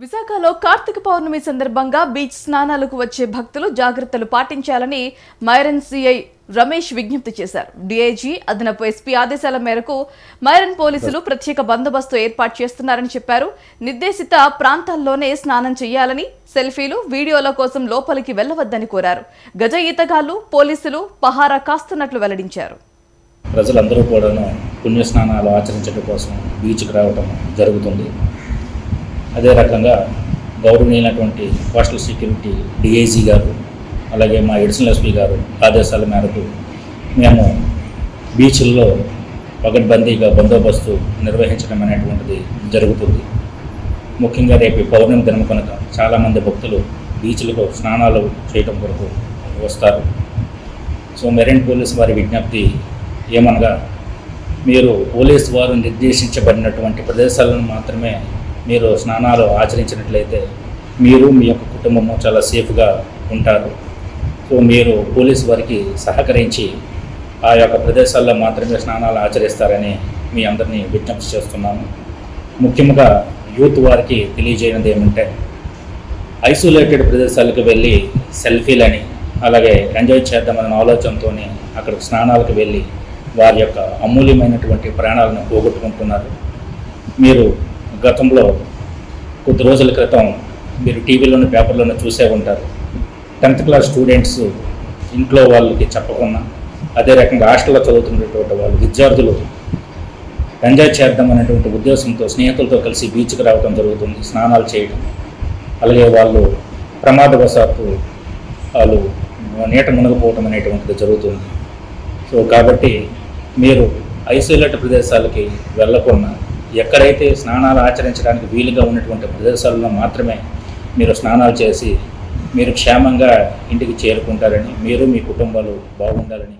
విశాఖలో కార్తీక పౌర్ణమి సందర్భంగా బీచ్ స్నానాలకు వచ్చే భక్తులు జాగ్రత్తలు పాటించాలని మైరన్ సిఐ రమేష్ విజ్ఞప్తి చేశారు. డీఐజీ అదనపు ఎస్పీ ఆదేశాల మేరకు మైరన్ పోలీసులు ప్రత్యేక బందోబస్తు ఏర్పాటు చేస్తున్నారని చెప్పారు. నిర్దేశిత ప్రాంతాల్లోనే స్నానం చేయాలని, సెల్ఫీలు, వీడియోల కోసం లోపలికి వెళ్లవద్దని కోరారు. గజ ఈతగాళ్లు, పోలీసులు పహారా కాస్తున్నట్లు వెల్లడించారు. ప్రజలందరూ కూడా పుణ్యస్నానాలు ఆచరించడం కోసం బీచ్కి రావడం జరుగుతుంది. అదే రకంగా గౌరవనీయులైనటువంటి కోస్టల్ సెక్యూరిటీ డిఐజీ గారు, అలాగే మా అడిషనల్ ఎస్పీ గారు ఆదేశాల మేరకు మేము బీచ్ల్లో పగడ్బందీగా బందోబస్తు నిర్వహించడం అనేటువంటిది జరుగుతుంది. ముఖ్యంగా రేపు పౌర్ణమి దినం కనుక చాలామంది భక్తులు బీచ్లకు స్నానాలు చేయడం కొరకు వస్తారు. సో మెరైన్ పోలీస్ వారి విజ్ఞప్తి ఏమనగా, మీరు పోలీసు వారు నిర్దేశించబడినటువంటి ప్రదేశాలను మాత్రమే మీరు స్నానాలు ఆచరించినట్లయితే మీరు మీ యొక్క కుటుంబము చాలా సేఫ్గా ఉంటారు. సో మీరు పోలీసు వారికి సహకరించి ఆ యొక్క ప్రదేశాల్లో మాత్రమే స్నానాలు ఆచరిస్తారని మీ అందరినీ విజ్ఞప్తి చేస్తున్నాను. ముఖ్యంగా యూత్ వారికి తెలియజేయనిది ఏమంటే, ఐసోలేటెడ్ ప్రదేశాలకు వెళ్ళి సెల్ఫీలని, అలాగే ఎంజాయ్ చేద్దామన్న ఆలోచనతో అక్కడ స్నానాలకు వెళ్ళి వారి యొక్క అమూల్యమైనటువంటి ప్రాణాలను పోగొట్టుకుంటున్నారు. మీరు గతంలో కొద్ది రోజుల క్రితం మీరు టీవీలోని పేపర్లోనే చూసే ఉంటారు. 10th క్లాస్ స్టూడెంట్స్ ఇంట్లో వాళ్ళకి చెప్పకుండా, అదే రకంగా హాస్టల్లో చదువుతున్నటువంటి వాళ్ళు విద్యార్థులు ఎంజాయ్ చేద్దామనేటువంటి ఉద్దేశంతో స్నేహితులతో కలిసి బీచ్కి రావడం జరుగుతుంది, స్నానాలు చేయడం. అలాగే వాళ్ళు ప్రమాదవశాత్తు వాళ్ళు నీట మునగపోవడం అనేటువంటిది జరుగుతుంది. సో కాబట్టి మీరు ఐసోలేట్ ప్రదేశాలకి వెళ్ళకుండా ఎక్కడైతే స్నానాలు ఆచరించడానికి వీలుగా ఉన్నటువంటి ప్రదేశాలలో మాత్రమే మీరు స్నానాలు చేసి మీరు క్షేమంగా ఇంటికి చేరుకుంటారని, మీరు మీ కుటుంబాలు బాగుండాలని